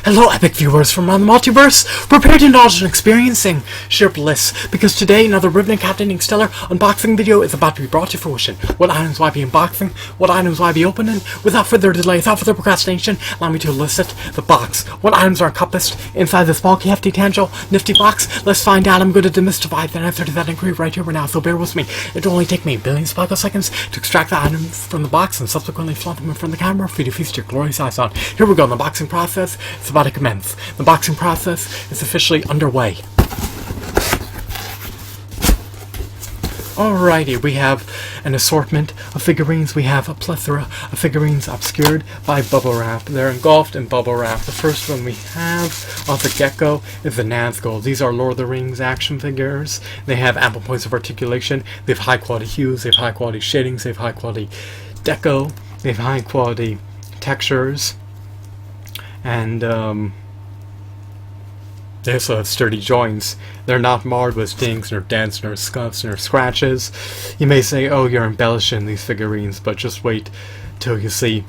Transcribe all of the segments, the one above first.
Hello, epic viewers from around the multiverse! Prepare to indulge in experiencing sheer bliss, because today another Ribbon and Captaining Stellar unboxing video is about to be brought to fruition. What items will I be unboxing? What items will I be opening? Without further delay, without further procrastination, allow me to elicit the box. What items are encompassed inside this bulky, hefty, tangible, nifty box? Let's find out. I'm going to demystify the answer to that inquiry right here, right now, so bear with me. It'll only take me billions of picoseconds to extract the items from the box and subsequently flaunt them in front of the camera for you to feast your glorious eyes on. Here we go, the unboxing process is about to commence. The unboxing process is officially underway. Alrighty, we have an assortment of figurines. We have a plethora of figurines obscured by bubble wrap. They're engulfed in bubble wrap. The first one we have of the get-go is the Nazgul. These are Lord of the Rings action figures. They have ample points of articulation. They have high quality hues. They have high quality shadings. They have high quality deco. They have high quality textures. And they also have sturdy joints. They're not marred with dings, nor dents, nor scuffs, nor scratches. You may say, oh, you're embellishing these figurines, but just wait till you see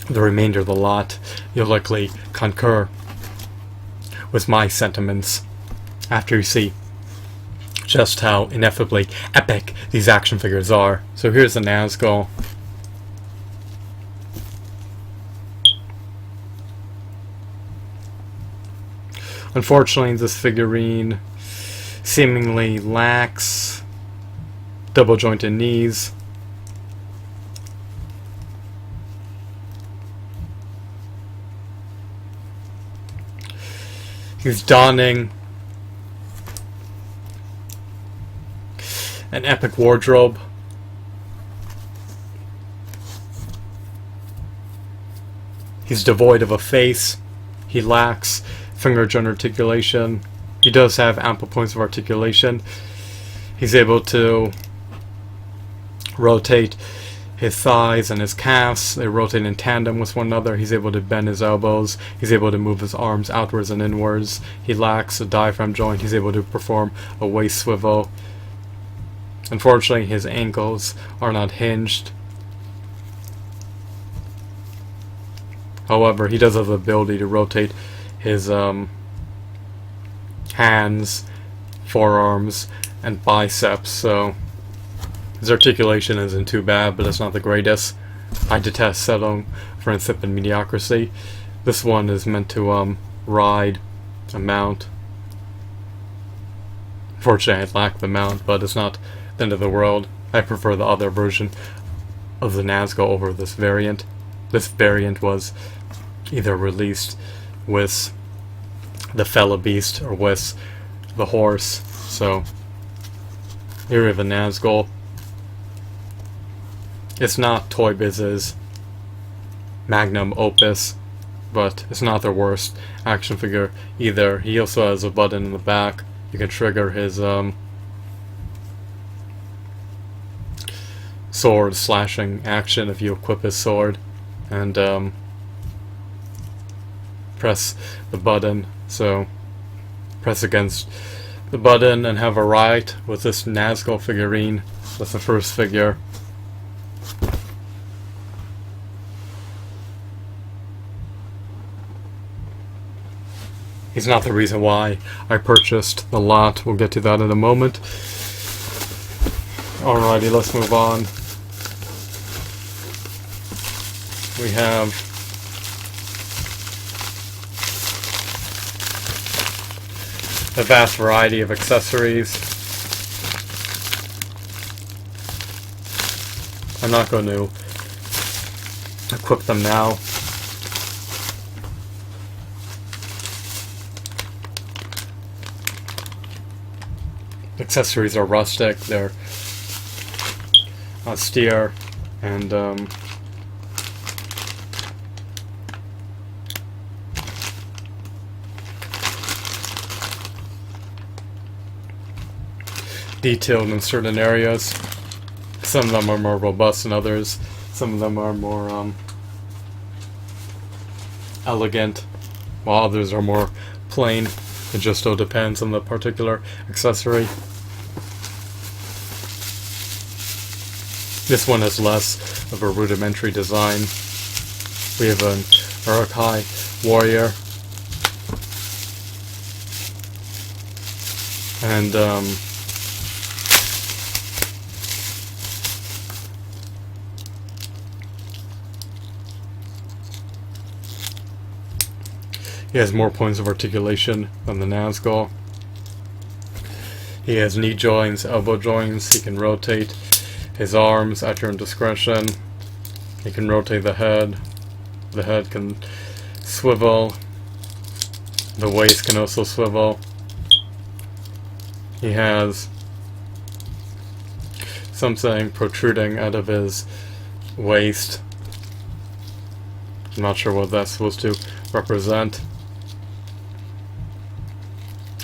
the remainder of the lot. You'll likely concur with my sentiments after you see just how ineffably epic these action figures are. So here's the Nazgul. Unfortunately, this figurine seemingly lacks double jointed knees. He's donning an epic wardrobe. He's devoid of a face. He lacks finger joint articulation. He does have ample points of articulation. He's able to rotate his thighs and his calves. They rotate in tandem with one another. He's able to bend his elbows. He's able to move his arms outwards and inwards. He lacks a diaphragm joint. He's able to perform a waist swivel. Unfortunately, his ankles are not hinged. However, he does have the ability to rotate his hands, forearms, and biceps, so his articulation isn't too bad, but it's not the greatest. I detest settling for insipid mediocrity. This one is meant to ride a mount. Unfortunately, I lack the mount, but it's not the end of the world. I prefer the other version of the Nazgul over this variant. This variant was either released with the fellow beast or with the horse. So here we have a Nazgul. It's not Toy Biz's magnum opus, but it's not their worst action figure either. He also has a button in the back. You can trigger his sword slashing action if you equip his sword, and press the button. So press against the button and have a ride with this Nazgul figurine. That's the first figure. He's not the reason why I purchased the lot. We'll get to that in a moment. Alrighty, let's move on. We have a vast variety of accessories. I'm not going to equip them now. Accessories are rustic, they're austere, and detailed in certain areas. Some of them are more robust than others. Some of them are more elegant, while others are more plain. It just all depends on the particular accessory. This one has less of a rudimentary design. We have an Uruk-hai warrior And he has more points of articulation than the Nazgul. He has knee joints, elbow joints. He can rotate his arms at your own discretion. He can rotate the head. The head can swivel. The waist can also swivel. He has something protruding out of his waist. I'm not sure what that's supposed to represent.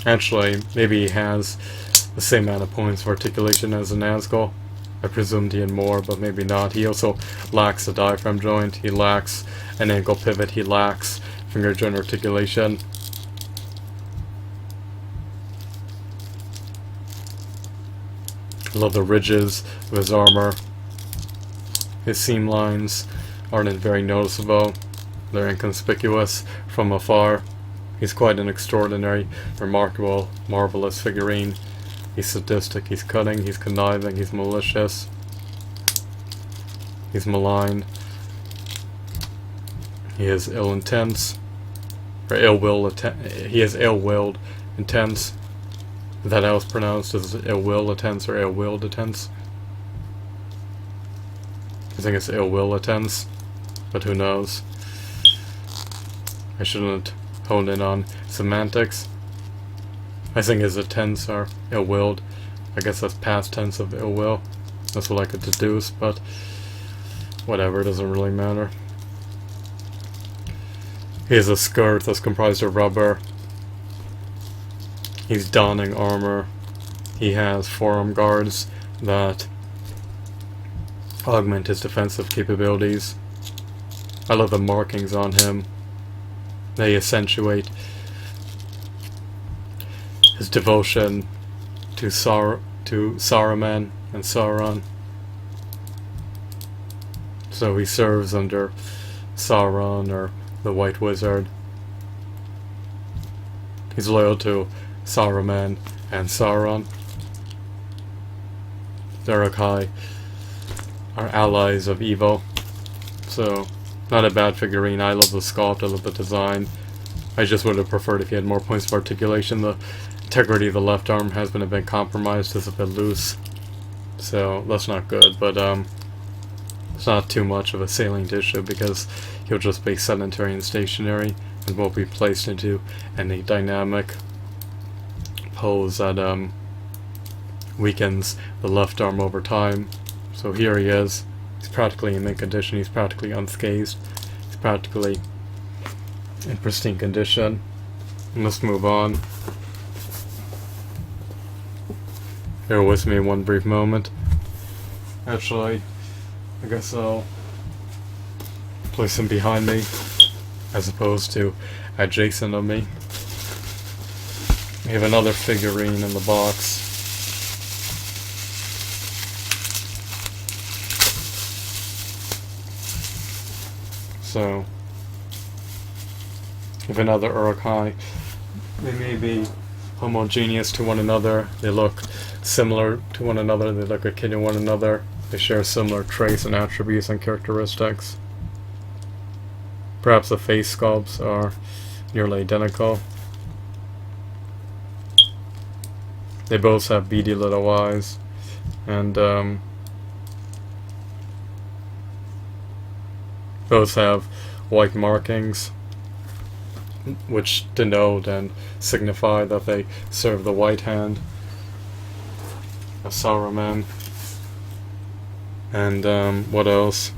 Actually, maybe he has the same amount of points of articulation as a Nazgul. I presumed he had more, but maybe not. He also lacks a diaphragm joint. He lacks an ankle pivot. He lacks finger joint articulation. I love the ridges of his armor. His seam lines aren't very noticeable. They're inconspicuous from afar. He's quite an extraordinary, remarkable, marvelous figurine. He's sadistic, he's cunning, he's conniving, he's malicious. He's malign. He is ill-intense. Or ill-willed, he is ill-willed, intense. Is that how it's pronounced? Is it ill-will intense or ill-willed intense? I think it's ill-will intense, but who knows? I shouldn't hone in on semantics. I think his intense are ill-willed. I guess that's past tense of ill-will. That's what I could deduce, but whatever, it doesn't really matter. He has a skirt that's comprised of rubber. He's donning armor. He has forearm guards that augment his defensive capabilities. I love the markings on him. They accentuate his devotion to Saruman and Sauron. So he serves under Sauron, or the White Wizard. He's loyal to Saruman and Sauron. The Uruk-hai are allies of evil. So, not a bad figurine. I love the sculpt, I love the design. I just would have preferred if he had more points of articulation. The integrity of the left arm has been a bit compromised, it's a bit loose. So, that's not good, but it's not too much of a salient issue because he'll just be sedentary and stationary and won't be placed into any dynamic pose that weakens the left arm over time. So here he is. He's practically in mint condition. He's practically unscathed. He's practically in pristine condition. And let's move on. Bear with me one brief moment. Actually, I guess I'll place him behind me as opposed to adjacent of me. We have another figurine in the box. So, we have another Uruk-hai. They may be homogeneous to one another. They look similar to one another. They look akin to one another. They share similar traits and attributes and characteristics. Perhaps the face sculpts are nearly identical. They both have beady little eyes, and both have white markings, which denote and signify that they serve the white hand of Saruman. And what else?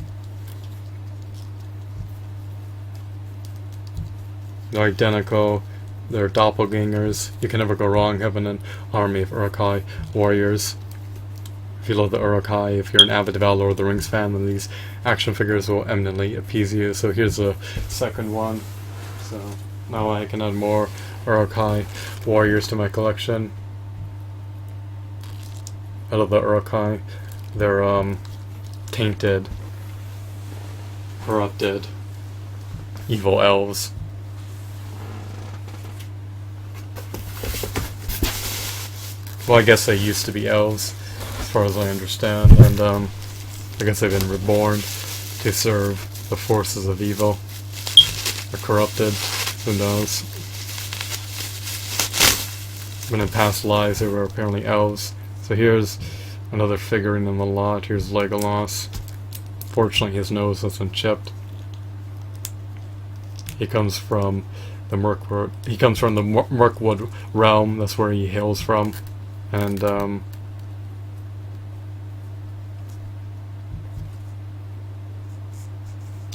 They're identical. They're doppelgangers. You can never go wrong having an army of Uruk-hai warriors. If you love the Uruk-hai, if you're an avid Lord of the Rings fan, then these action figures will eminently appease you. So here's the second one. So now I can add more Uruk-hai warriors to my collection. I love the Uruk-hai. They're tainted, corrupted, evil elves. Well, I guess they used to be elves, as far as I understand, and I guess they've been reborn to serve the forces of evil. Or corrupted, who knows. But in past lives they were apparently elves. So here's another figurine in the lot. Here's Legolas. Fortunately his nose wasn't chipped. He comes from the Mirkwood realm. That's where he hails from. And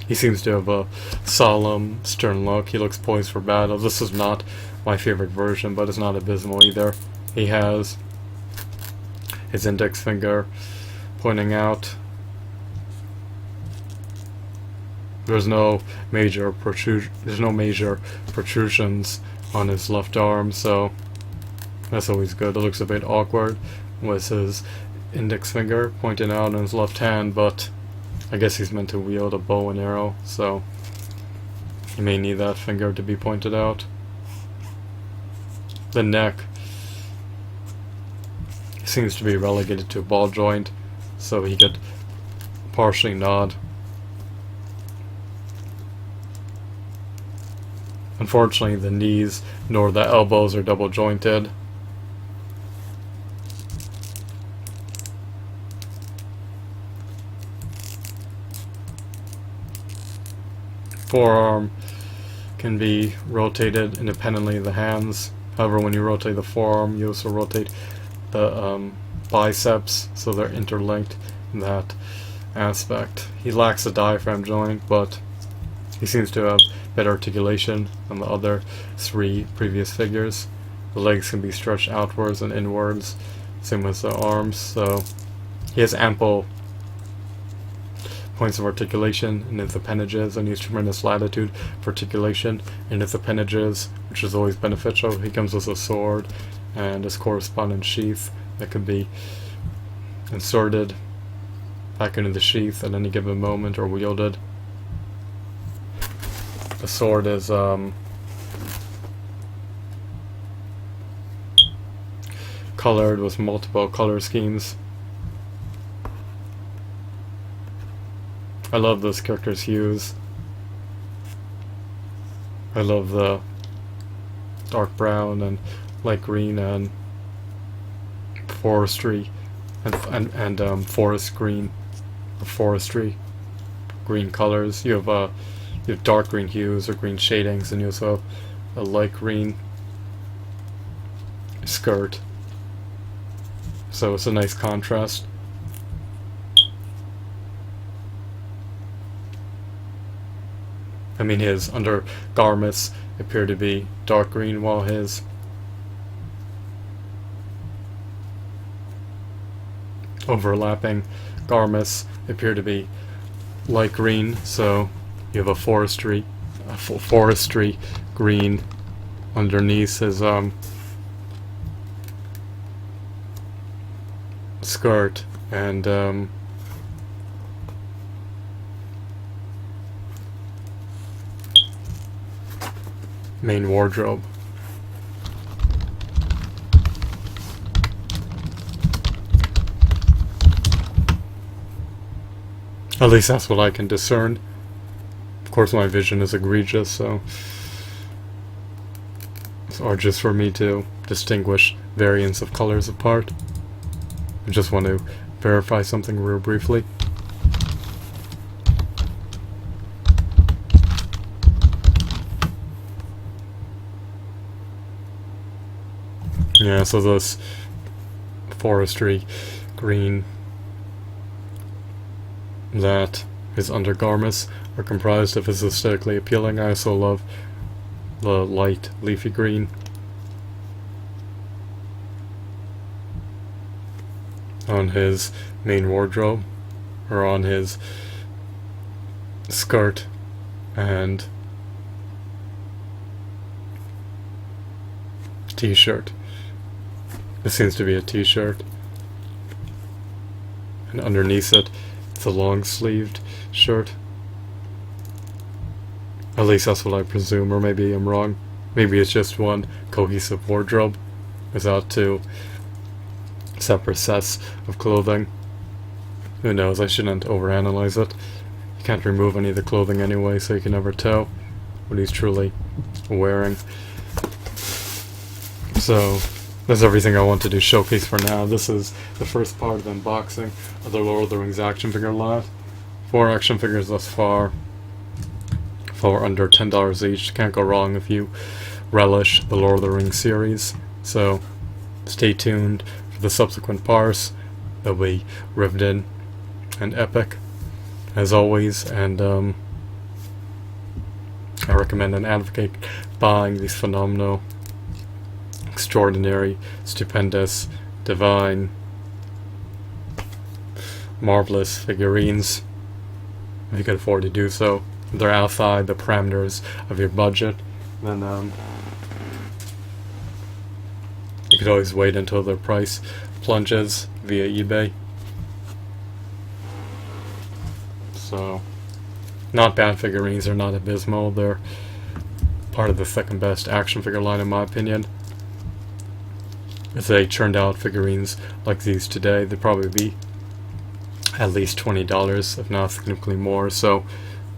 he seems to have a solemn, stern look. He looks poised for battle. This is not my favorite version, but it's not abysmal either. He has his index finger pointing out. There's no major protrusions on his left arm, so that's always good. It looks a bit awkward with his index finger pointing out on his left hand, but I guess he's meant to wield a bow and arrow, so he may need that finger to be pointed out. The neck seems to be relegated to a ball joint, so he could partially nod. Unfortunately, the knees nor the elbows are double jointed. Forearm can be rotated independently of the hands. However, when you rotate the forearm, you also rotate the biceps, so they're interlinked in that aspect. He lacks a diaphragm joint, but he seems to have better articulation than the other three previous figures. The legs can be stretched outwards and inwards, same with the arms, so he has ample points of articulation in his appendages, and he has tremendous latitude for articulation in his appendages, which is always beneficial. He comes with a sword and his corresponding sheath that can be inserted back into the sheath at any given moment or wielded. The sword is colored with multiple color schemes. I love this character's hues. I love the dark brown and light green and forestry and forest green, or forestry green colors. You have dark green hues or green shadings, and you also have a light green skirt. So it's a nice contrast. I mean, his undergarments appear to be dark green, while his overlapping garments appear to be light green. So you have a forestry green underneath his skirt, and main wardrobe. At least that's what I can discern. Of course my vision is egregious, so it's hard just for me to distinguish variants of colors apart. I just want to verify something real briefly. Yeah, so this forestry green, that his undergarments are comprised of, is aesthetically appealing. I also love the light leafy green. On his main wardrobe, or on his skirt and t-shirt. This seems to be a t-shirt, and underneath it, it's a long-sleeved shirt. At least that's what I presume, or maybe I'm wrong. Maybe it's just one cohesive wardrobe without two separate sets of clothing. Who knows, I shouldn't overanalyze it. You can't remove any of the clothing anyway, so you can never tell what he's truly wearing. So that's everything I want to do showcase for now. This is the first part of the unboxing of the Lord of the Rings action figure lot. 4 action figures thus far for under $10 each. Can't go wrong if you relish the Lord of the Rings series. So stay tuned for the subsequent parts. They'll be riveted and epic as always, and I recommend and advocate buying these phenomenal, extraordinary, stupendous, divine, marvelous figurines if you can afford to do so. If they're outside the parameters of your budget, then you could always wait until their price plunges via eBay. So, not bad figurines, they're not abysmal, they're part of the second best action figure line in my opinion. If they churned out figurines like these today, they'd probably be at least $20, if not significantly more, so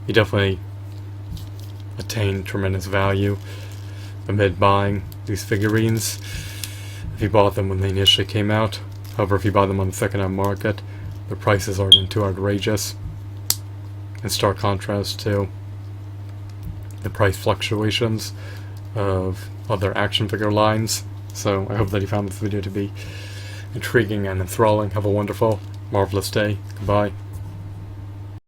you definitely attain tremendous value amid buying these figurines if you bought them when they initially came out. However, if you buy them on the second-hand market, the prices aren't too outrageous, in stark contrast to the price fluctuations of other action figure lines. So I hope that you found this video to be intriguing and enthralling. Have a wonderful, marvelous day. Goodbye.